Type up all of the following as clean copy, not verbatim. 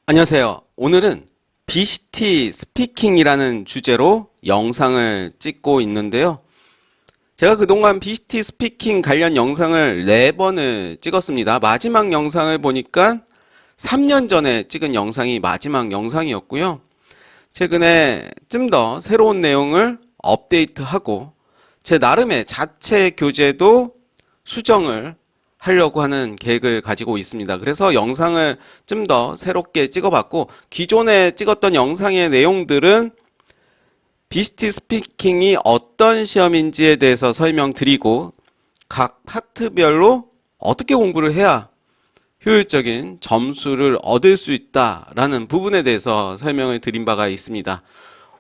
안녕하세요. 오늘은 BCT 스피킹이라는 주제로 영상을 찍고 있는데요. 제가 그동안 BCT 스피킹 관련 영상을 4번을 찍었습니다. 마지막 영상을 보니까 3년 전에 찍은 영상이 마지막 영상이었고요. 최근에 좀 더 새로운 내용을 업데이트하고 제 나름의 자체 교재도 수정을 하려고 하는 계획을 가지고 있습니다. 그래서 영상을 좀 더 새롭게 찍어봤고, 기존에 찍었던 영상의 내용들은 BCT 스피킹이 어떤 시험인지에 대해서 설명드리고, 각 파트별로 어떻게 공부를 해야 효율적인 점수를 얻을 수 있다라는 부분에 대해서 설명을 드린 바가 있습니다.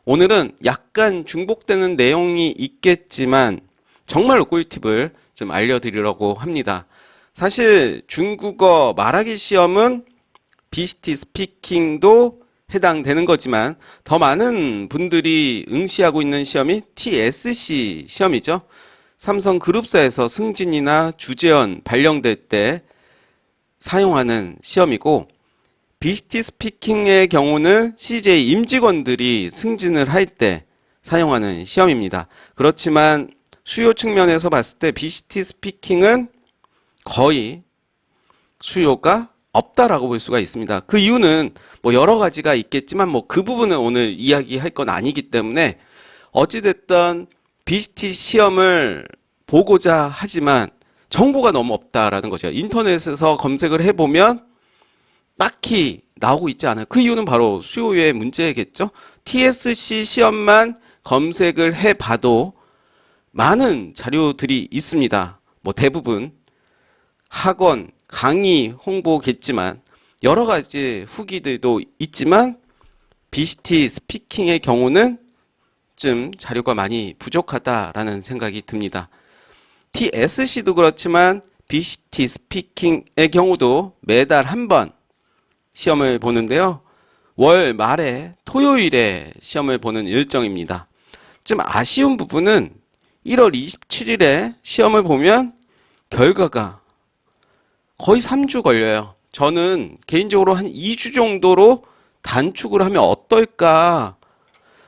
오늘은 약간 중복되는 내용이 있겠지만 정말로 꿀팁을 좀 알려드리려고 합니다. 사실 중국어 말하기 시험은 BCT 스피킹도 해당되는 거지만 더 많은 분들이 응시하고 있는 시험이 TSC 시험이죠. 삼성그룹사에서 승진이나 주재원 발령될 때 사용하는 시험이고, BCT 스피킹의 경우는 CJ 임직원들이 승진을 할 때 사용하는 시험입니다. 그렇지만 수요 측면에서 봤을 때 BCT 스피킹은 거의 수요가 없다라고 볼 수가 있습니다. 그 이유는 뭐 여러 가지가 있겠지만 그 부분은 오늘 이야기할 건 아니기 때문에, 어찌됐든 BCT 시험을 보고자 하지만 정보가 너무 없다라는 거죠. 인터넷에서 검색을 해보면 딱히 나오고 있지 않아요. 그 이유는 바로 수요의 문제겠죠. TSC 시험만 검색을 해봐도 많은 자료들이 있습니다. 대부분 학원, 강의 홍보겠지만 여러 가지 후기들도 있지만 BCT 스피킹의 경우는 좀 자료가 많이 부족하다라는 생각이 듭니다. TSC도 그렇지만 BCT 스피킹의 경우도 매달 한 번 시험을 보는데요. 월 말에 토요일에 시험을 보는 일정입니다. 좀 아쉬운 부분은 1월 27일에 시험을 보면 결과가 거의 3주 걸려요. 저는 개인적으로 한 2주 정도로 단축을 하면 어떨까?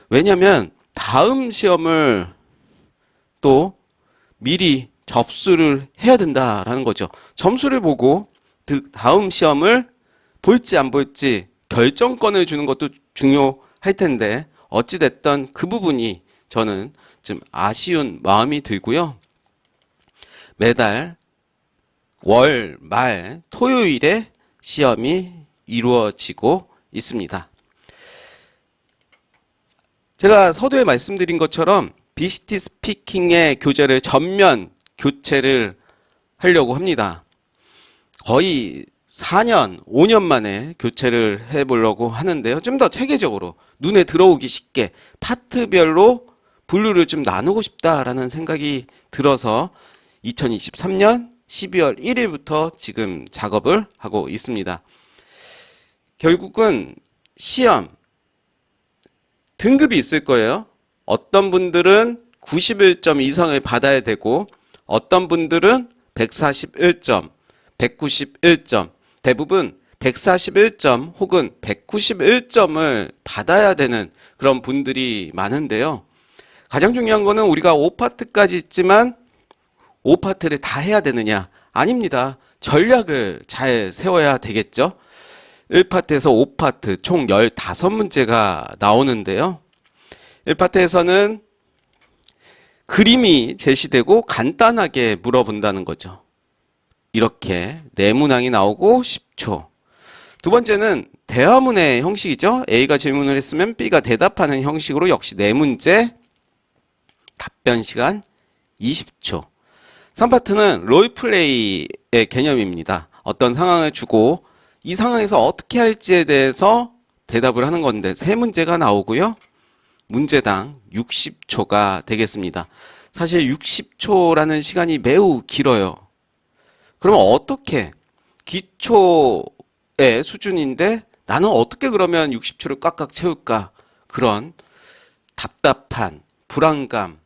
왜냐면 다음 시험을 또 미리 접수를 해야 된다라는 거죠. 점수를 보고 그 다음 시험을 볼지 안 볼지 결정권을 주는 것도 중요할 텐데, 어찌됐든 그 부분이 저는 좀 아쉬운 마음이 들고요. 매달 월 말 토요일에 시험이 이루어지고 있습니다. 제가 서두에 말씀드린 것처럼 BCT 스피킹의 교재를 전면 교체를 하려고 합니다. 거의 4년, 5년 만에 교체를 해보려고 하는데요. 좀 더 체계적으로 눈에 들어오기 쉽게 파트별로 분류를 좀 나누고 싶다라는 생각이 들어서 2023년 12월 1일부터 지금 작업을 하고 있습니다. 결국은 시험 등급이 있을 거예요. 어떤 분들은 91점 이상을 받아야 되고, 어떤 분들은 141점, 191점, 대부분 141점 혹은 191점을 받아야 되는 그런 분들이 많은데요. 가장 중요한 거는 우리가 5파트까지 있지만 5파트를 다 해야 되느냐? 아닙니다. 전략을 잘 세워야 되겠죠. 1파트에서 5파트 총 15문제가 나오는데요. 1파트에서는 그림이 제시되고 간단하게 물어본다는 거죠. 이렇게 네문항이 나오고 10초. 두 번째는 대화문의 형식이죠. A가 질문을 했으면 B가 대답하는 형식으로 역시 4문제, 답변 시간 20초. 3파트는 롤플레이의 개념입니다. 어떤 상황을 주고 이 상황에서 어떻게 할지에 대해서 대답을 하는 건데 3문제가 나오고요. 문제당 60초가 되겠습니다. 사실 60초라는 시간이 매우 길어요. 그러면 어떻게, 기초의 수준인데 나는 어떻게 그러면 60초를 꽉꽉 채울까? 그런 답답한 불안감,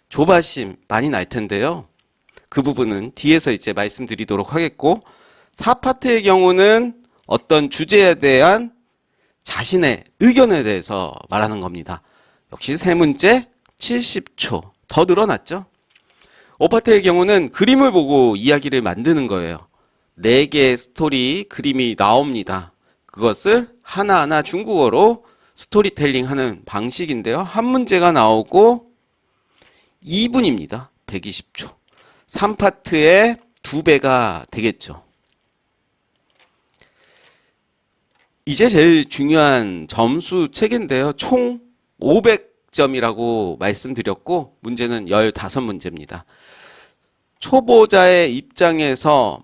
조바심 많이 날 텐데요. 그 부분은 뒤에서 이제 말씀드리도록 하겠고, 4파트의 경우는 어떤 주제에 대한 자신의 의견에 대해서 말하는 겁니다. 역시 세 문제 70초. 더 늘어났죠? 5파트의 경우는 그림을 보고 이야기를 만드는 거예요. 4개의 스토리 그림이 나옵니다. 그것을 하나하나 중국어로 스토리텔링 하는 방식인데요. 한 문제가 나오고 2분입니다. 120초. 3파트의 2배가 되겠죠. 이제 제일 중요한 점수 체계인데요. 총 500점이라고 말씀드렸고 문제는 15문제입니다. 초보자의 입장에서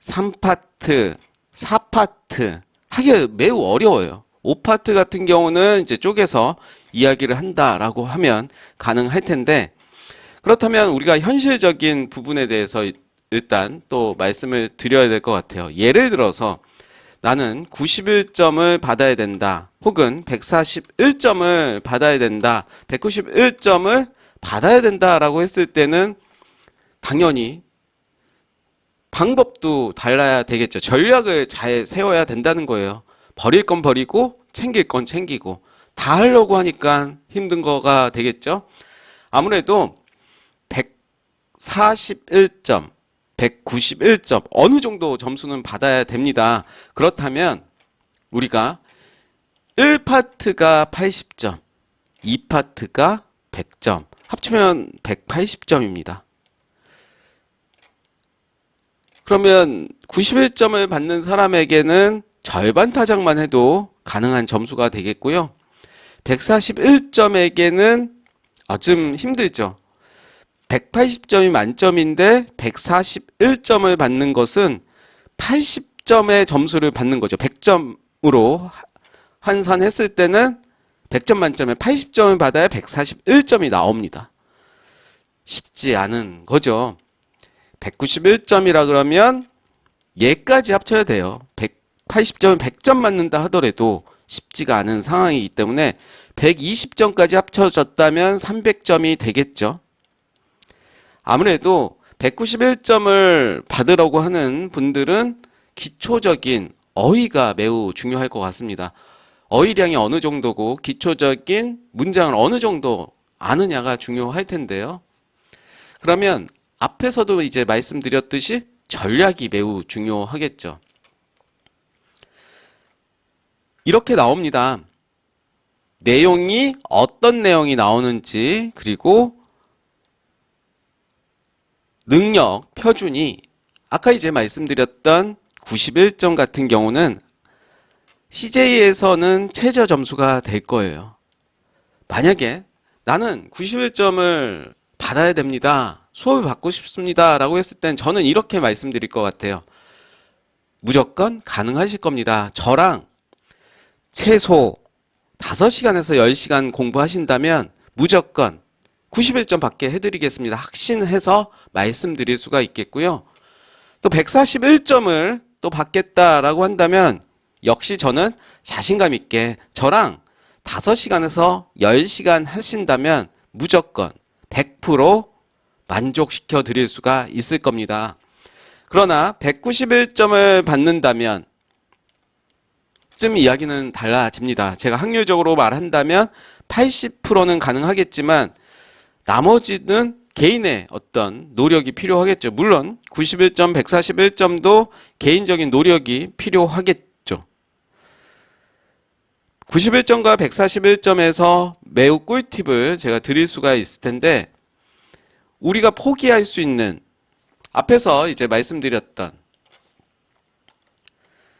3파트, 4파트 하기가 매우 어려워요. 5파트 같은 경우는 이제 쪼개서 이야기를 한다라고 하면 가능할 텐데 그렇다면 우리가 현실적인 부분에 대해서 일단 또 말씀을 드려야 될 것 같아요. 예를 들어서 나는 91점을 받아야 된다. 혹은 141점을 받아야 된다. 191점을 받아야 된다라고 했을 때는 당연히 방법도 달라야 되겠죠. 전략을 잘 세워야 된다는 거예요. 버릴 건 버리고 챙길 건 챙기고 다 하려고 하니까 힘든 거가 되겠죠. 아무래도 141점 191점 어느 정도 점수는 받아야 됩니다. 그렇다면 우리가 1파트가 80점, 2파트가 100점, 합치면 180점입니다. 그러면 91점을 받는 사람에게는 절반 타작만 해도 가능한 점수가 되겠고요. 141점에게는 좀 힘들죠. 180점이 만점인데 141점을 받는 것은 80점의 점수를 받는 거죠. 100점으로 환산했을 때는 100점 만점에 80점을 받아야 141점이 나옵니다. 쉽지 않은 거죠. 191점이라 그러면 얘까지 합쳐야 돼요. 180점은 100점 맞는다 하더라도 쉽지가 않은 상황이기 때문에 120점까지 합쳐졌다면 300점이 되겠죠. 아무래도 191점을 받으려고 하는 분들은 기초적인 어휘가 매우 중요할 것 같습니다. 어휘량이 어느 정도고 기초적인 문장을 어느 정도 아느냐가 중요할 텐데요. 그러면 앞에서도 이제 말씀드렸듯이 전략이 매우 중요하겠죠. 이렇게 나옵니다. 내용이 어떤 내용이 나오는지 그리고 능력 표준이 아까 이제 말씀드렸던 91점 같은 경우는 CJ에서는 최저 점수가 될 거예요. 만약에 나는 91점을 받아야 됩니다. 수업을 받고 싶습니다. 라고 했을 땐 저는 이렇게 말씀드릴 것 같아요. 무조건 가능하실 겁니다. 저랑 최소 5시간에서 10시간 공부하신다면 무조건 91점 받게 해드리겠습니다. 확신해서 말씀드릴 수가 있겠고요. 또 141점을 또 받겠다라고 한다면 역시 저는 자신감 있게 저랑 5시간에서 10시간 하신다면 무조건 100% 만족시켜 드릴 수가 있을 겁니다. 그러나 191점을 받는다면 좀 이야기는 달라집니다. 제가 확률적으로 말한다면 80%는 가능하겠지만 나머지는 개인의 어떤 노력이 필요하겠죠. 물론 91점, 141점도 개인적인 노력이 필요하겠죠. 91점과 141점에서 매우 꿀팁을 제가 드릴 수가 있을 텐데 우리가 포기할 수 있는 앞에서 이제 말씀드렸던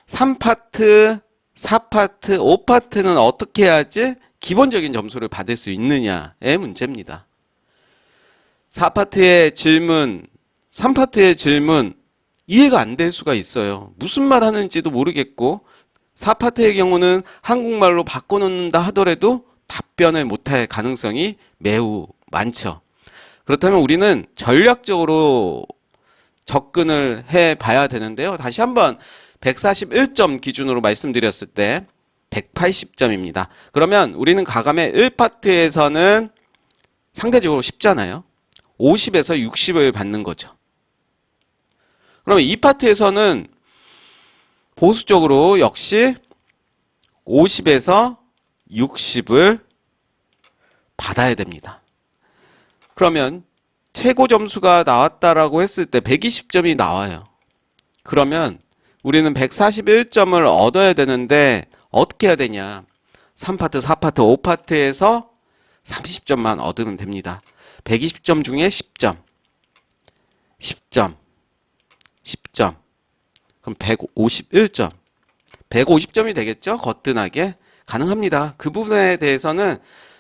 3파트, 4파트, 5파트는 어떻게 해야지 기본적인 점수를 받을 수 있느냐의 문제입니다. 4파트의 질문, 3파트의 질문 이해가 안 될 수가 있어요. 무슨 말 하는지도 모르겠고 4파트의 경우는 한국말로 바꿔놓는다 하더라도 답변을 못할 가능성이 매우 많죠. 그렇다면 우리는 전략적으로 접근을 해봐야 되는데요. 다시 한번 141점 기준으로 말씀드렸을 때 180점입니다. 그러면 우리는 가감의 1파트에서는 상대적으로 쉽잖아요. 50에서 60을 받는 거죠. 그러면 2파트에서는 보수적으로 역시 50에서 60을 받아야 됩니다. 그러면 최고 점수가 나왔다라고 했을 때 120점이 나와요. 그러면 우리는 141점을 얻어야 되는데 어떻게 해야 되냐? 3파트, 4파트, 5파트에서 30점만 얻으면 됩니다. 120점 중에 10점, 10점, 10점. 그럼 151점. 150점이 되겠죠? 거뜬하게. 가능합니다. 그 부분에 대해서는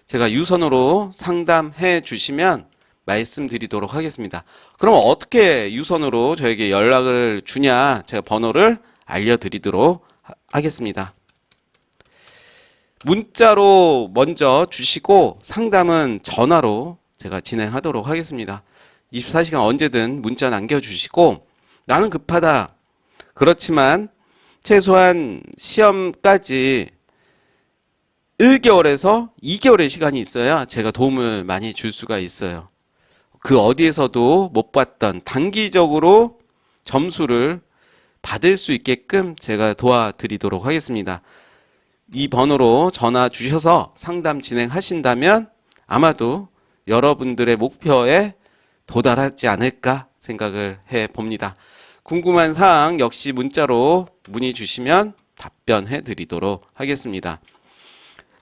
제가 유선으로 상담해 주시면 말씀드리도록 하겠습니다. 그럼 어떻게 유선으로 저에게 연락을 주냐? 제가 번호를 알려드리도록 하겠습니다. 문자로 먼저 주시고 상담은 전화로 제가 진행하도록 하겠습니다. 24시간 언제든 문자 남겨주시고 나는 급하다. 그렇지만 최소한 시험까지 1개월에서 2개월의 시간이 있어야 제가 도움을 많이 줄 수가 있어요. 그 어디에서도 못 봤던 단기적으로 점수를 받을 수 있게끔 제가 도와드리도록 하겠습니다. 이 번호로 전화 주셔서 상담 진행하신다면 아마도 여러분들의 목표에 도달하지 않을까 생각을 해 봅니다. 궁금한 사항 역시 문자로 문의 주시면 답변해 드리도록 하겠습니다.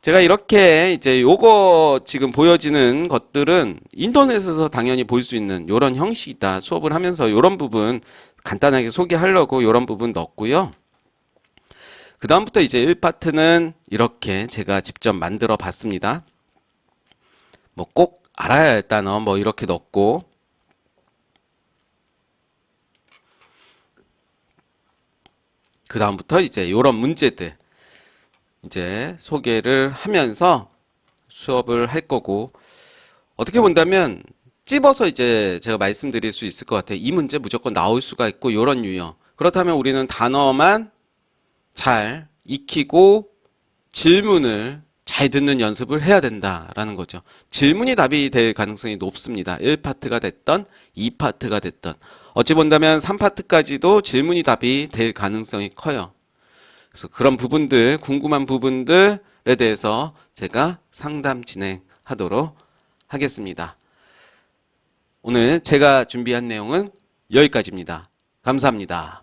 제가 이렇게 이제 요거 지금 보여지는 것들은 인터넷에서 당연히 볼 수 있는 요런 형식이다. 수업을 하면서 요런 부분 간단하게 소개하려고 요런 부분 넣었고요. 그 다음부터 이제 1파트는 이렇게 제가 직접 만들어 봤습니다. 뭐 꼭 알아야 할 단어 뭐 이렇게 넣고 그 다음부터 이제 요런 문제들 이제 소개를 하면서 수업을 할 거고 어떻게 본다면 찝어서 이제 제가 말씀드릴 수 있을 것 같아요. 이 문제 무조건 나올 수가 있고 요런 유형. 그렇다면 우리는 단어만 잘 익히고 질문을 잘 듣는 연습을 해야 된다라는 거죠. 질문이 답이 될 가능성이 높습니다. 1파트가 됐던 2파트가 됐던 어찌 본다면 3파트까지도 질문이 답이 될 가능성이 커요. 그래서 그런 부분들 궁금한 부분들에 대해서 제가 상담 진행하도록 하겠습니다. 오늘 제가 준비한 내용은 여기까지입니다. 감사합니다.